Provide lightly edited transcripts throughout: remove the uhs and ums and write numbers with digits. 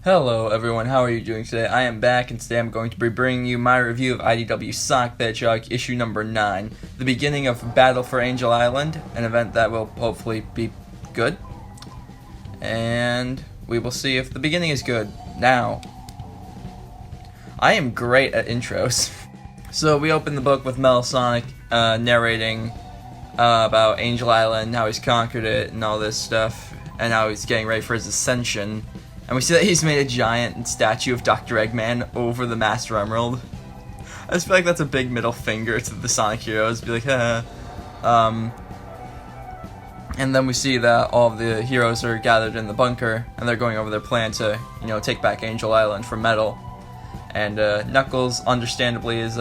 Hello everyone, how are you doing today? I am back and today I'm going to be bringing you my review of IDW Sonic the Hedgehog issue number 9, the beginning of Battle for Angel Island, an event that will hopefully be good. And we will see if the beginning is good. Now, I am great at intros. So we open the book with Metal Sonic narrating about Angel Island, how he's conquered it and all this stuff, and how he's getting ready for his ascension. And we see that he's made a giant statue of Dr. Eggman over the Master Emerald. I just feel like that's a big middle finger to the Sonic heroes. Be like, And then we see that all of the heroes are gathered in the bunker, and they're going over their plan to, take back Angel Island from Metal. And Knuckles, understandably, is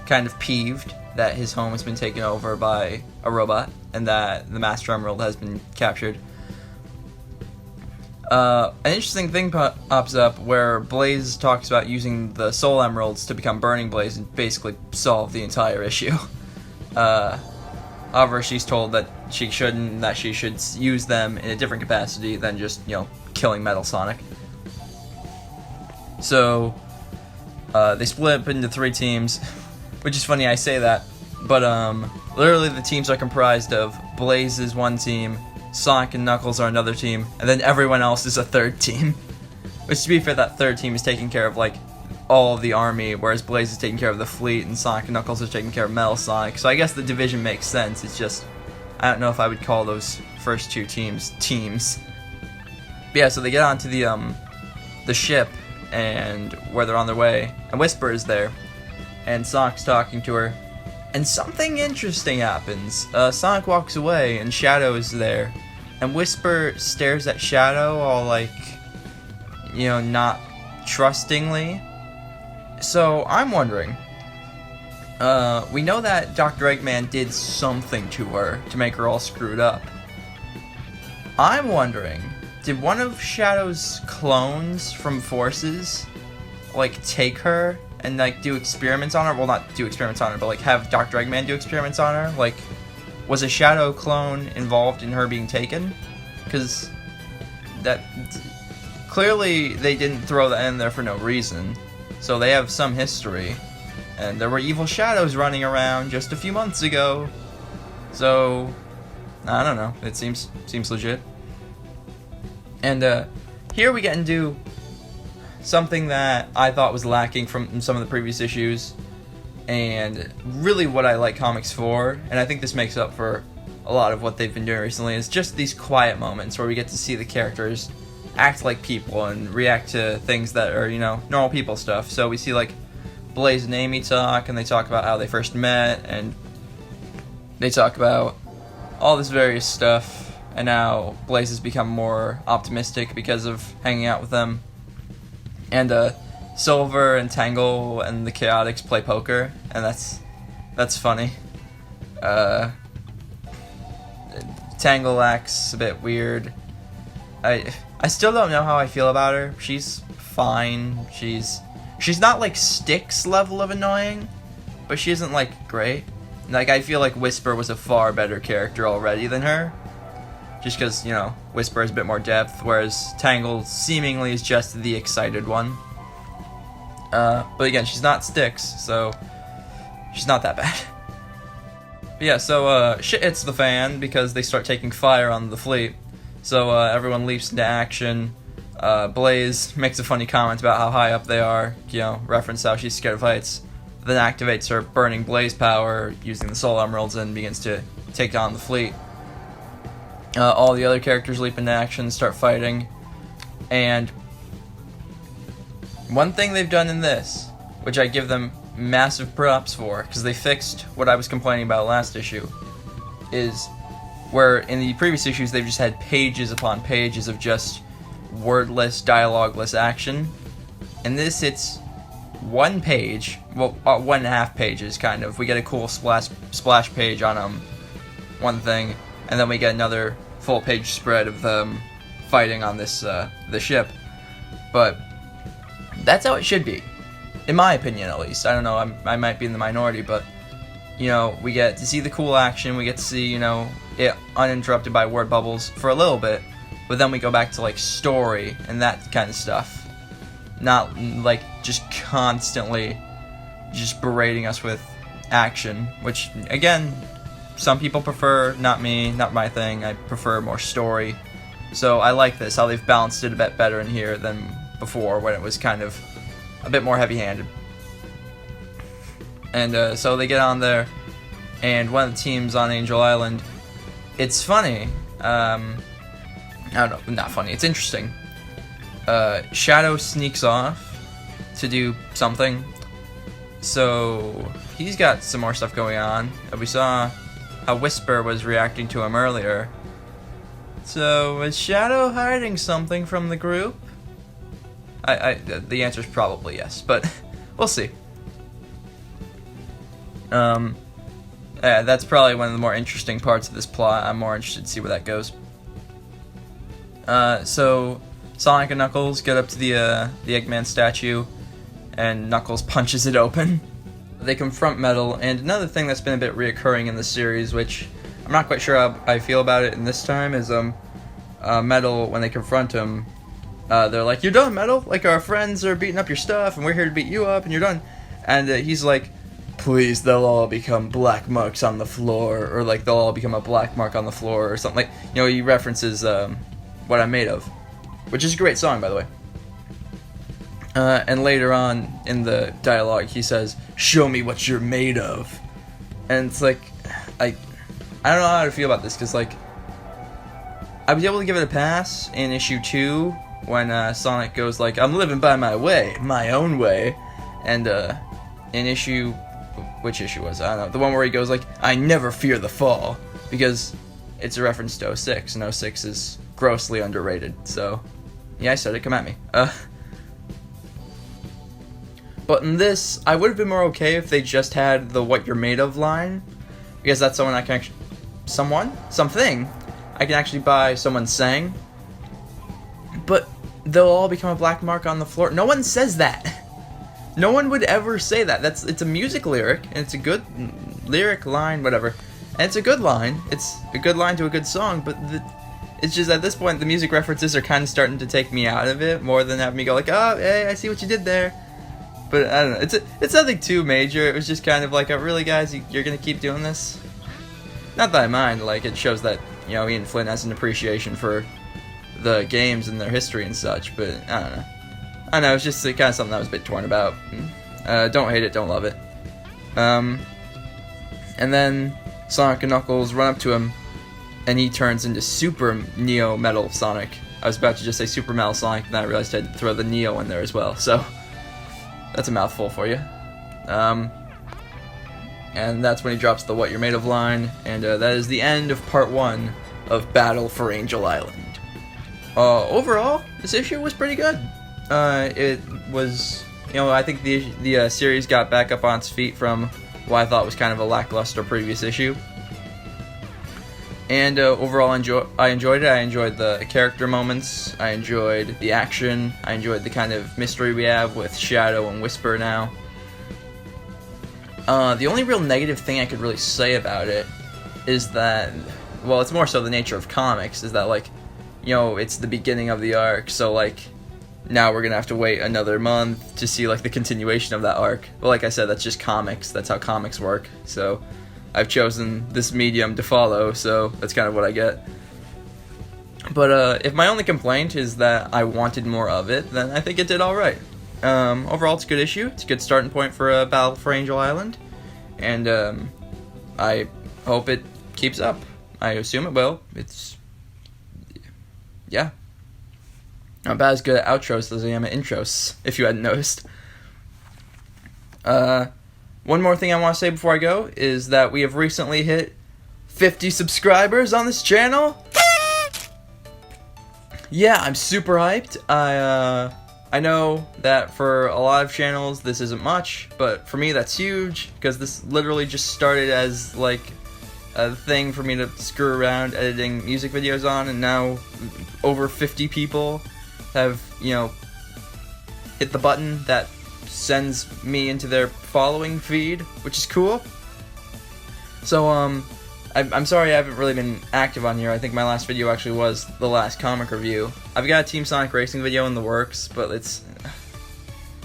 kind of peeved that his home has been taken over by a robot, and that the Master Emerald has been captured. An interesting thing pops up where Blaze talks about using the Soul Emeralds to become Burning Blaze and basically solve the entire issue. However, she's told that she shouldn't, that she should use them in a different capacity than just, killing Metal Sonic. So, they split up into 3 teams, which is funny I say that, but literally the teams are comprised of Blaze is one team, Sonic and Knuckles are another team, and then everyone else is a third team. Which, to be fair, that third team is taking care of, all of the army, whereas Blaze is taking care of the fleet, and Sonic and Knuckles are taking care of Metal Sonic. So I guess the division makes sense, it's just, I don't know if I would call those first 2 teams. But yeah, so they get onto the ship, and where they're on their way, and Whisper is there, and Sonic's talking to her, and something interesting happens. Sonic walks away, and Shadow is there, and Whisper stares at Shadow all not trustingly. So I'm wondering, we know that Dr. Eggman did something to her to make her all screwed up. I'm wondering, did one of Shadow's clones from Forces, take her and, do experiments on her? Well, not do experiments on her, but, have Dr. Eggman do experiments on her? Was a Shadow clone involved in her being taken? Because that... Clearly, they didn't throw that in there for no reason. So they have some history. And there were evil Shadows running around just a few months ago. So... I don't know. It seems legit. And, here we get into something that I thought was lacking from some of the previous issues, and really what I like comics for, and I think this makes up for a lot of what they've been doing recently, is just these quiet moments where we get to see the characters act like people and react to things that are, normal people stuff. So we see, Blaze and Amy talk, and they talk about how they first met, and they talk about all this various stuff, and now Blaze has become more optimistic because of hanging out with them. And Silver and Tangle and the Chaotix play poker, and that's funny. Tangle acts a bit weird. I still don't know how I feel about her. She's fine. She's not Styx level of annoying, but she isn't great. I feel like Whisper was a far better character already than her. Just because, Whisper has a bit more depth, whereas Tangle seemingly is just the excited one. But again, she's not Styx, so she's not that bad. But yeah, so shit hits the fan because they start taking fire on the fleet. So everyone leaps into action. Blaze makes a funny comment about how high up they are, reference how she's scared of heights. Then activates her burning blaze power using the Soul Emeralds and begins to take down the fleet. All the other characters leap into action, start fighting, and one thing they've done in this, which I give them massive props for, because they fixed what I was complaining about last issue, is where in the previous issues they've just had pages upon pages of just wordless, dialogueless action. In this, it's one page, well, 1.5 pages, kind of. We get a cool splash page on one thing, and then we get another full-page spread of them fighting on this the ship. But that's how it should be, in my opinion, at least. I don't know. I might be in the minority, but we get to see the cool action. We get to see it uninterrupted by word bubbles for a little bit, but then we go back to like story and that kind of stuff. not like just constantly just berating us with action, which again, some people prefer. Not me, not my thing. I prefer more story. So I like this, how they've balanced it a bit better in here than before, when it was kind of a bit more heavy-handed. And so they get on there, and one of the teams on Angel Island, it's funny. I don't know, not funny. It's interesting. Shadow sneaks off to do something. So he's got some more stuff going on. We saw how Whisper was reacting to him earlier. So is Shadow hiding something from the group? The answer is probably yes, but we'll see. Yeah, that's probably one of the more interesting parts of this plot. I'm more interested to see where that goes. So Sonic and Knuckles get up to the Eggman statue, and Knuckles punches it open. They confront Metal, and another thing that's been a bit reoccurring in the series, which I'm not quite sure how I feel about it in this time, is Metal, when they confront him, they're like, "You're done, Metal. Like, our friends are beating up your stuff, and we're here to beat you up, and you're done." And he's like, "Please, they'll all become black marks on the floor," or like, "They'll all become a black mark on the floor," or something. Like, you know, he references What I'm Made Of, which is a great song, by the way. And later on in the dialogue, he says, "Show me what you're made of." And it's like, I don't know how to feel about this, because like, I was able to give it a pass in issue 2 when Sonic goes like, "I'm living by my way, my own way," and in issue, which issue was it? I don't know, the one where he goes like, "I never fear the fall," because it's a reference to 06, and 06 is grossly underrated. So yeah, I said it, come at me. But in this, I would have been more okay if they just had the "what you're made of" line, because that's something I can actually, something I can actually buy someone saying. But they'll all become a black mark on the floor. No one says that. No one would ever say that. It's a music lyric, and it's a good lyric line, whatever. And it's a good line. It's a good line to a good song, but it's just at this point the music references are kind of starting to take me out of it more than have me go like, "Oh, hey, I see what you did there." But I don't know. It's nothing too major. It was just kind of like, "Oh, really, guys? You're gonna keep doing this?" Not that I mind. Like, it shows that, you know, Ian Flynn has an appreciation for the games and their history and such. But I don't know. I know, it's just kind of something I was a bit torn about. Don't hate it, don't love it. And then Sonic and Knuckles run up to him, and he turns into Super Neo Metal Sonic. I was about to just say Super Metal Sonic, and then I realized I had to throw the Neo in there as well. So that's a mouthful for you. And that's when he drops the "what you're made of" line, and that is the end of part 1 of Battle for Angel Island. Overall, this issue was pretty good. It was, you know, I think the series got back up on its feet from what I thought was kind of a lackluster previous issue. And overall, I enjoyed it. I enjoyed the character moments. I enjoyed the action. I enjoyed the kind of mystery we have with Shadow and Whisper now. The only real negative thing I could really say about it is that, well, it's more so the nature of comics, is that, like, you know, it's the beginning of the arc, so, like, now we're gonna have to wait another month to see, like, the continuation of that arc. But like I said, that's just comics. That's how comics work. So I've chosen this medium to follow, so that's kind of what I get. But if my only complaint is that I wanted more of it, then I think it did alright. Overall, it's a good issue. It's a good starting point for a Battle for Angel Island. And I hope it keeps up. I assume it will. Yeah. Not about as good at outros as I am at intros, if you hadn't noticed. One more thing I want to say before I go is that we have recently hit 50 subscribers on this channel. Yeah, I'm super hyped. I know that for a lot of channels this isn't much, but for me that's huge, because this literally just started as like a thing for me to screw around editing music videos on, and now over 50 people have, you know, hit the button that sends me into their following feed, which is cool. So I'm sorry I haven't really been active on here. I think my last video actually was the last comic review. I've got a Team Sonic Racing video in the works, but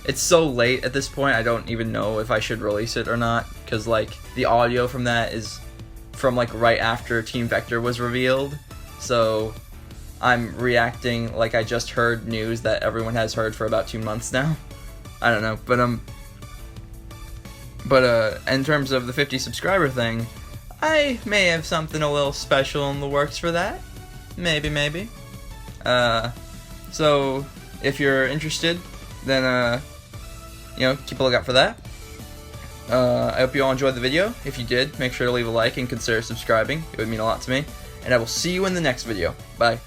it's so late at this point, I don't even know if I should release it or not, because like the audio from that is from like right after Team Vector was revealed, so I'm reacting like I just heard news that everyone has heard for about 2 months now. I don't know, but in terms of the 50 subscriber thing, I may have something a little special in the works for that. Maybe. So if you're interested, then keep a lookout for that. I hope you all enjoyed the video. If you did, make sure to leave a like and consider subscribing. It would mean a lot to me. And I will see you in the next video. Bye.